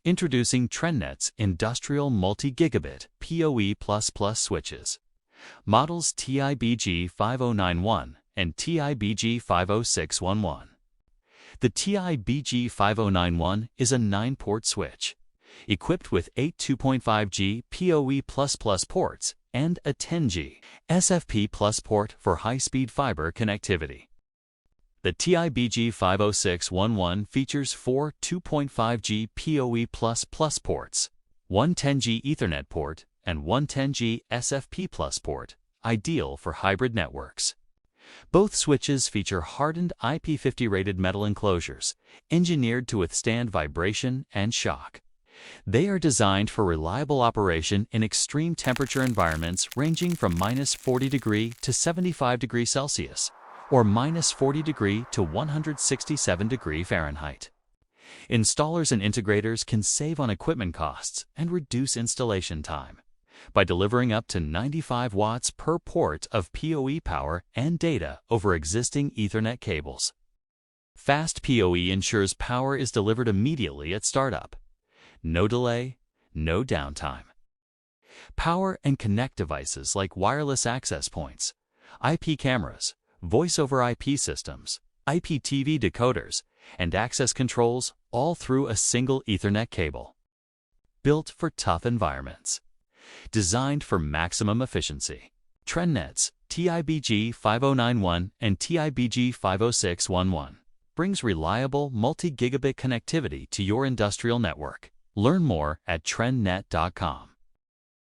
Introducing TRENDnet's Industrial Multi-Gigabit PoE++ switches. Models TI-BG5091 and TI-BG50611. The TI-BG5091 is a 9-port switch, equipped with 8 2.5G PoE++ ports and a 10G SFP+ port for high-speed fiber connectivity. The TI-BG50611 features 4 2.5G PoE++ ports, one 10G Ethernet port, and one 10G SFP+ port, ideal for hybrid networks. Both switches feature hardened IP50-rated metal enclosures, engineered to withstand vibration and shock. They are designed for reliable operation in extreme temperature environments ranging from -40° to 75° Celsius, or -40° to 167° Fahrenheit. Installers and integrators can save on equipment costs and reduce installation time by delivering up to 95 watts per port of PoE power and data over existing Ethernet cables. Fast PoE ensures power is delivered immediately at startup. No delay, no downtime. Power and connect devices like wireless access points, IP cameras, voice-over IP systems, IPTV decoders, and access controls all through a single Ethernet cable. Built for tough environments. Designed for maximum efficiency. TRENDnet's TI-BG5091 and TI-BG50611 brings reliable multi-gigabit connectivity to your industrial network. Learn more at TRENDnet.com.